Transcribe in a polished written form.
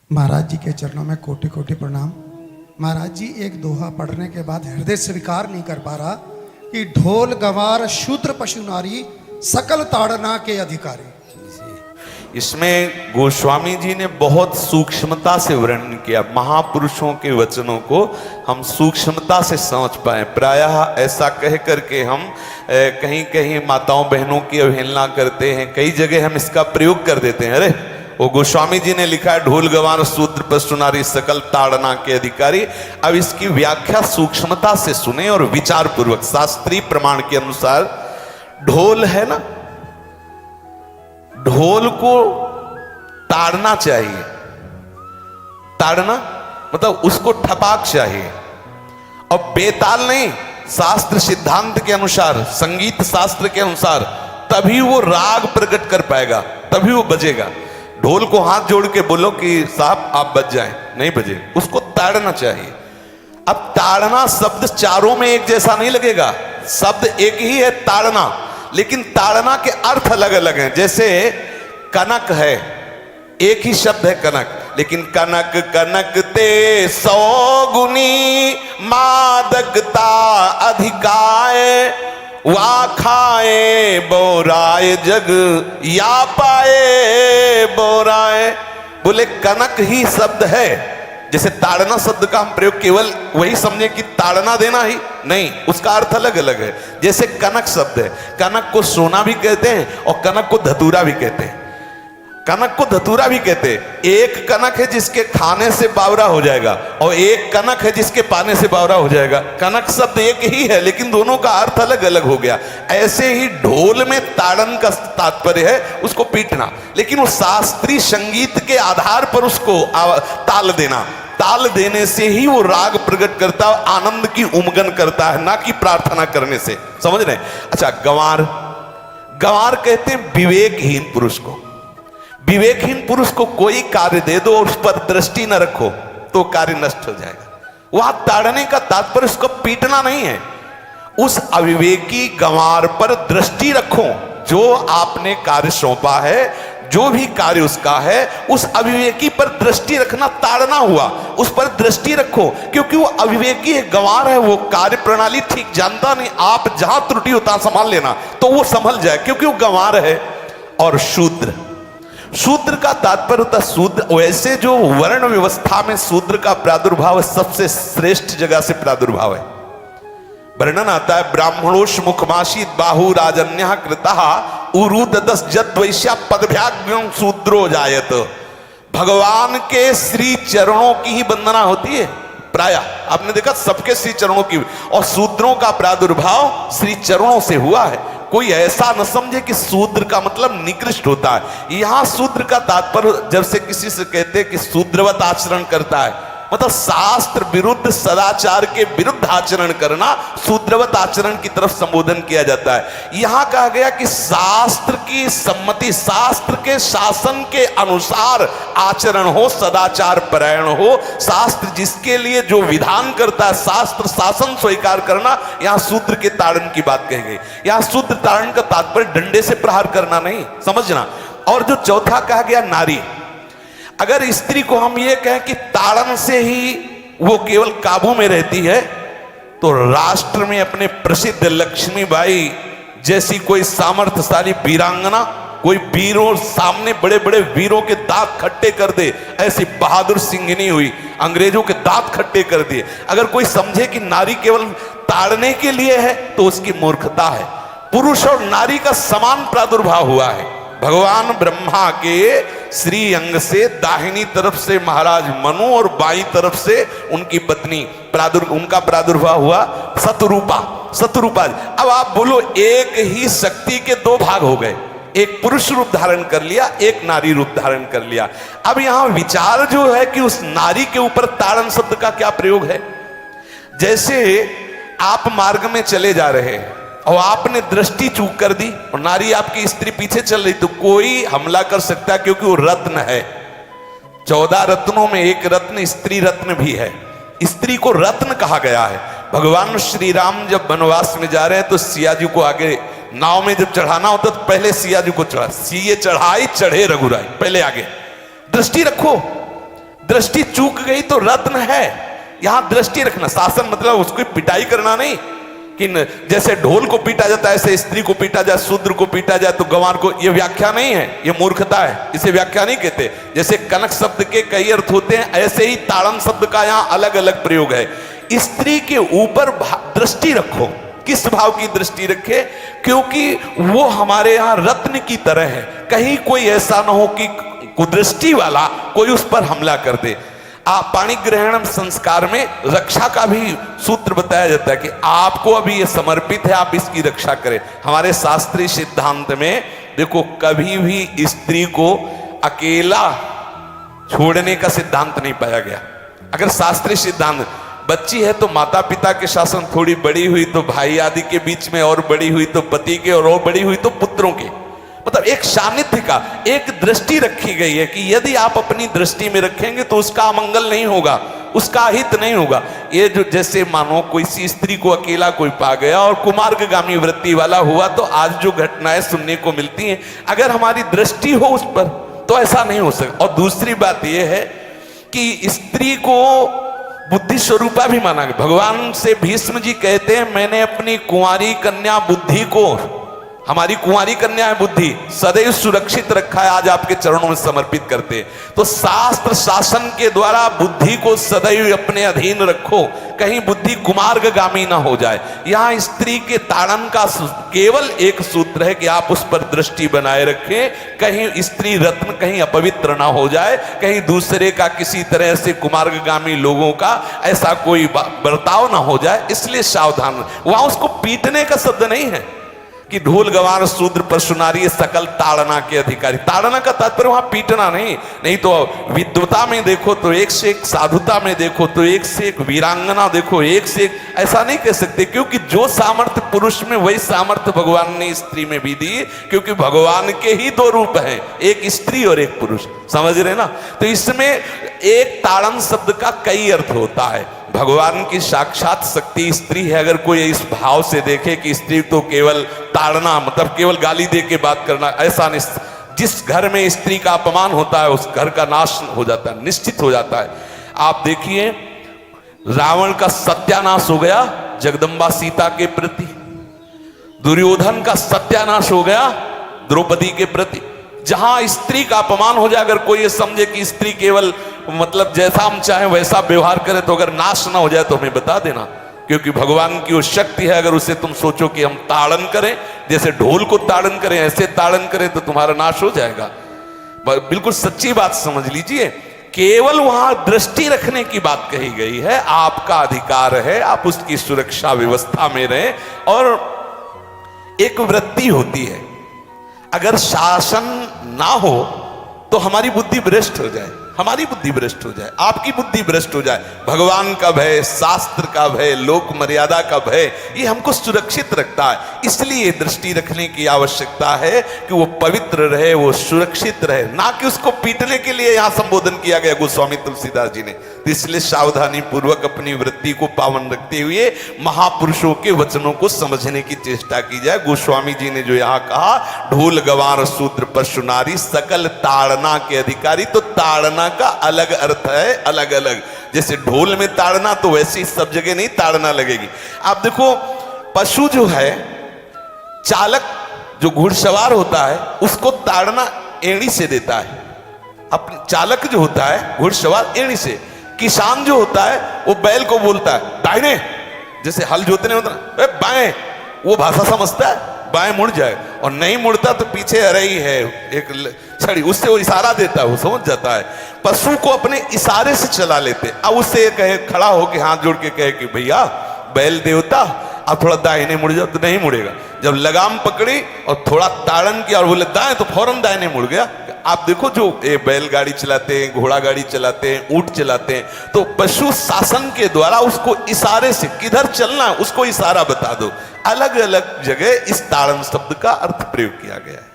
महाराज जी के चरणों में कोटि कोटि प्रणाम। महाराज जी एक दोहा पढ़ने के बाद हृदय स्वीकार नहीं कर पा रहा कि ढोल गंवार शूद्र पशु नारी सकल ताड़ना के अधिकारी। इसमें गोस्वामी जी ने बहुत सूक्ष्मता से वर्णन किया। महापुरुषों के वचनों को हम सूक्ष्मता से समझ पाए। प्रायः ऐसा कह करके हम कहीं कहीं माताओं बहनों की अवहेलना करते हैं, कई जगह हम इसका प्रयोग कर देते हैं। अरे वो गोस्वामी जी ने लिखा है ढोल गंवार शूद्र पशु नारी सकल ताड़ना के अधिकारी। अब इसकी व्याख्या सूक्ष्मता से सुने और विचार पूर्वक। शास्त्रीय प्रमाण के अनुसार ढोल है ना, ढोल को ताड़ना चाहिए। ताड़ना मतलब उसको ठपाक चाहिए और बेताल नहीं। शास्त्र सिद्धांत के अनुसार, संगीत शास्त्र के अनुसार तभी वो राग प्रकट कर पाएगा, तभी वो बजेगा। ढोल को हाथ जोड़ के बोलो कि साहब आप बज जाएं, नहीं बजे, उसको ताड़ना चाहिए। अब ताड़ना शब्द चारों में एक जैसा नहीं लगेगा। शब्द एक ही है ताड़ना, लेकिन ताड़ना के अर्थ अलग अलग हैं। जैसे कनक है, एक ही शब्द है कनक, लेकिन कनक कनक ते 100 गुनी मादकता अधिकाय, वा खाए बोराए जग या पाए बोराए। बोले कनक ही शब्द है। जैसे ताड़ना शब्द का हम प्रयोग केवल वही समझे कि ताड़ना देना ही नहीं, उसका अर्थ अलग अलग है। जैसे कनक शब्द है, कनक को सोना भी कहते हैं और कनक को धतूरा भी कहते हैं। कनक को धतूरा भी कहते हैं। एक कनक है जिसके खाने से बावरा हो जाएगा और एक कनक है जिसके पाने से बावरा हो जाएगा। कनक शब्द एक ही है, लेकिन दोनों का अर्थ अलग अलग हो गया। ऐसे ही ढोल में ताड़न का तात्पर्य है उसको पीटना, लेकिन वो शास्त्रीय संगीत के आधार पर उसको ताल देना। ताल देने से ही वो राग प्रकट करता है, आनंद की उमगन करता है, ना कि प्रार्थना करने से। समझ रहे? अच्छा, गंवार, गंवार कहते हैं विवेकहीन पुरुष को। विवेकहीन पुरुष को कोई कार्य दे दो और उस पर दृष्टि न रखो तो कार्य नष्ट हो जाएगा। वहां ताड़ने का तात्पर्य उसको पीटना नहीं है। उस अविवेकी गंवार पर दृष्टि रखो। जो आपने कार्य सौंपा है, जो भी कार्य उसका है, उस अविवेकी पर दृष्टि रखना ताड़ना हुआ। उस पर दृष्टि रखो, क्योंकि वो अविवेकी है, गंवार है, वो कार्य प्रणाली ठीक जानता नहीं। आप जहां त्रुटि होता संभाल लेना तो वो संभल जाए, क्योंकि वो गंवार है। और शूद्र, शूद्र का तात्पर्य होता है शूद्र। वैसे जो वर्ण व्यवस्था में शूद्र का प्रादुर्भाव सबसे श्रेष्ठ जगह से प्रादुर्भाव है। वर्णन आता है ब्राह्मणोष मुखमाशी बाहु राजन्य कृता उरुददस जद वैश्या पदभ्याग्यं शूद्रो जायत। भगवान के श्री चरणों की ही वंदना होती है। प्रायः आपने देखा सबके श्री चरणों की, और शूद्रों का प्रादुर्भाव श्री चरणों से हुआ है। कोई ऐसा न समझे कि शूद्र का मतलब निकृष्ट होता है। यहां शूद्र का तात्पर्य जब से किसी से कहते हैं कि शूद्रवत आचरण करता है, मतलब शास्त्र विरुद्ध, सदाचार के विरुद्ध आचरण करना शूद्रवत आचरण की तरफ संबोधन किया जाता है। यहां कहा गया कि शास्त्र की सम्मति, शास्त्र के शासन के अनुसार आचरण हो, सदाचार परायण हो। शास्त्र जिसके लिए जो विधान करता है, शास्त्र शासन स्वीकार करना, यहां शूद्र के ताड़न की बात कही गई। यहां शूद्र ताड़न का तात्पर्य डंडे से प्रहार करना नहीं, समझना। और जो चौथा कहा गया नारी, अगर स्त्री को हम ये कहें कि ताड़न से ही वो केवल काबू में रहती है, तो राष्ट्र में अपने प्रसिद्ध लक्ष्मीबाई जैसी कोई सामर्थ्यशाली वीरांगना, कोई वीरों सामने बड़े बड़े वीरों के दांत खट्टे कर दे, ऐसी बहादुर सिंघनी हुई, अंग्रेजों के दांत खट्टे कर दिए। अगर कोई समझे कि नारी केवल ताड़ने के लिए है तो उसकी मूर्खता है। पुरुष और नारी का समान प्रादुर्भाव हुआ है। भगवान ब्रह्मा के श्री अंग से दाहिनी तरफ से महाराज मनु और बाईं तरफ से उनकी पत्नी उनका प्रादुर्भाव हुआ शतरूपा। शतरूपा, अब आप बोलो एक ही शक्ति के दो भाग हो गए, एक पुरुष रूप धारण कर लिया, एक नारी रूप धारण कर लिया। अब यहां विचार जो है कि उस नारी के ऊपर ताड़न शब्द का क्या प्रयोग है। जैसे आप मार्ग में चले जा रहे हैं और आपने दृष्टि चूक कर दी और नारी आपकी स्त्री पीछे चल रही, तो कोई हमला कर सकता है, क्योंकि वो रत्न है। 14 रत्नों में एक रत्न स्त्री रत्न भी है। स्त्री को रत्न कहा गया है। भगवान श्री राम जब वनवास में जा रहे हैं तो सिया जी को आगे नाव में जब चढ़ाना होता तो पहले सिया जी को चढ़ा, सीए चढ़ाई चढ़े रघुराई, पहले आगे। दृष्टि रखो, दृष्टि चूक गई तो रत्न है, यहां दृष्टि रखना। शासन मतलब उसको पिटाई करना नहीं कि जैसे ढोल को पीटा जाता है ऐसे स्त्री को पीटा जाए, शूद्र को पीटा जाए तो गंवार को, ये व्याख्या नहीं है, ये मूर्खता है, इसे व्याख्या नहीं कहते। जैसे कनक शब्द के कई अर्थ होते हैं, ऐसे ही ताड़न शब्द का यहां अलग अलग प्रयोग है। स्त्री के ऊपर दृष्टि रखो। किस भाव की दृष्टि रखे? क्योंकि वो हमारे यहां रत्न की तरह है, कहीं कोई ऐसा ना हो कि कुदृष्टि वाला कोई उस पर हमला कर दे। पाणी ग्रहण संस्कार में रक्षा का भी सूत्र बताया जाता है कि आपको अभी ये समर्पित है, आप इसकी रक्षा करें। हमारे शास्त्रीय सिद्धांत में देखो कभी भी स्त्री को अकेला छोड़ने का सिद्धांत नहीं पाया गया। अगर शास्त्रीय सिद्धांत, बच्ची है तो माता पिता के शासन, थोड़ी बड़ी हुई तो भाई आदि के बीच में, और बड़ी हुई तो पति के, और बड़ी हुई तो पुत्रों के, मतलब एक सानिध्य का एक दृष्टि रखी गई है कि यदि आप अपनी दृष्टि में रखेंगे तो उसका अमंगल नहीं होगा, उसका हित नहीं होगा। ये जो जैसे मानो कोई सी स्त्री को अकेला कोई पा गया और कुमार्गामी वृत्ति वाला हुआ, तो आज जो घटनाएं सुनने को मिलती हैं, अगर हमारी दृष्टि हो उस पर तो ऐसा नहीं हो सकता। और दूसरी बात यह है कि स्त्री को बुद्धि स्वरूपा भी माना गया। भगवान से भीष्म जी कहते हैं, मैंने अपनी कुंवारी कन्या बुद्धि को, हमारी कुंवारी कन्या है बुद्धि, सदैव सुरक्षित रखा है, आज आपके चरणों में समर्पित करते हैं। तो शास्त्र शासन के द्वारा बुद्धि को सदैव अपने अधीन रखो, कहीं बुद्धि कुमार्गामी ना हो जाए। यहां स्त्री के ताड़न का केवल एक सूत्र है कि आप उस पर दृष्टि बनाए रखें, कहीं स्त्री रत्न कहीं अपवित्र ना हो जाए, कहीं दूसरे का किसी तरह से कुमार्गामी लोगों का ऐसा कोई बर्ताव ना हो जाए, इसलिए सावधान। वहां उसको पीटने का शब्द नहीं है कि ढोल गवार शूद्र पशु नारी सकल ताड़ना के अधिकारी। ताड़ना का तात्पर्य वहां पीटना नहीं तो विद्वता में देखो तो एक से एक, साधुता में देखो तो एक से एक, वीरांगना देखो एक से एक, ऐसा नहीं कह सकते, क्योंकि जो सामर्थ्य पुरुष में वही सामर्थ्य भगवान ने स्त्री में भी दी, क्योंकि भगवान के ही दो रूप हैं, एक स्त्री और एक पुरुष, समझ रहे ना। तो इसमें एक ताड़न शब्द का कई अर्थ होता है। भगवान की साक्षात शक्ति स्त्री है। अगर कोई इस भाव से देखे कि स्त्री तो केवल ताड़ना मतलब केवल गाली दे के बात करना, ऐसा नहीं। जिस घर में स्त्री का अपमान होता है उस घर का नाश हो जाता है, निश्चित हो जाता है। आप देखिए रावण का सत्यानाश हो गया जगदम्बा सीता के प्रति, दुर्योधन का सत्यानाश हो गया द्रौपदी के प्रति। जहां स्त्री का अपमान हो जाए, अगर कोई ये समझे कि स्त्री केवल मतलब जैसा हम चाहें वैसा व्यवहार करे, तो अगर नाश ना हो जाए तो हमें बता देना, क्योंकि भगवान की वो शक्ति है। अगर उसे तुम सोचो कि हम ताड़न करें, जैसे ढोल को ताड़न करें ऐसे ताड़न करें, तो तुम्हारा नाश हो जाएगा। बिल्कुल सच्ची बात समझ लीजिए। केवल वहां दृष्टि रखने की बात कही गई है, आपका अधिकार है, आप उसकी सुरक्षा व्यवस्था में रहें। और एक वृत्ति होती है, अगर शासन ना हो तो हमारी बुद्धि भ्रष्ट हो जाए, हमारी बुद्धि भ्रष्ट हो जाए, आपकी बुद्धि भ्रष्ट हो जाए। भगवान का भय, शास्त्र का भय, लोक मर्यादा का भय, ये हमको सुरक्षित रखता है। इसलिए दृष्टि रखने की आवश्यकता है कि वो पवित्र रहे, वो सुरक्षित रहे, ना कि उसको पीटने के लिए यहां संबोधन किया गया गोस्वामी तुलसीदास जी ने। तो इसलिए सावधानी पूर्वक अपनी वृत्ति को पावन रखते हुए महापुरुषों के वचनों को समझने की चेष्टा की जाए। गोस्वामी जी ने जो यहाँ कहा, ढोल गवार शूद्र पशु नारी सकल ताड़ना के अधिकारी, तो ताड़ना का अलग अर्थ है, अलग अलग। जैसे ढोल में ताड़ना, तो वैसे ही सब जगह नहीं ताड़ना लगेगी। आप देखो पशु जो है, चालक जो घुड़सवार होता है उसको ताड़ना एड़ी से देता है। अपने चालक जो होता है घुड़सवार एड़ी से, किसान जो होता है वो बैल को बोलता है दाहिने, जैसे हल जोतने होता है बाएं, वो भाषा समझता है, बाएं मुड़ जाए, और नहीं मुड़ता तो पीछे अरई है एक छड़ी, उससे वो इशारा देता है, वो समझ जाता है। पशु को अपने इशारे से चला लेते। अब उससे कहे, खड़ा होकर हाथ जोड़ के कहे कि भैया बैल देवता आप थोड़ा दाहिने मुड़ जाओ, तो नहीं मुड़ेगा। जब लगाम पकड़ी और थोड़ा ताड़न किया और बोले दाएं, तो फौरन दाहिने मुड़ गया। आप देखो जो बैलगाड़ी चलाते हैं, घोड़ा गाड़ी चलाते हैं, ऊंट चलाते हैं, तो पशु शासन के द्वारा उसको इशारे से किधर चलना है उसको इशारा बता दो। अलग अलग जगह इस ताड़न शब्द का अर्थ प्रयोग किया गया है।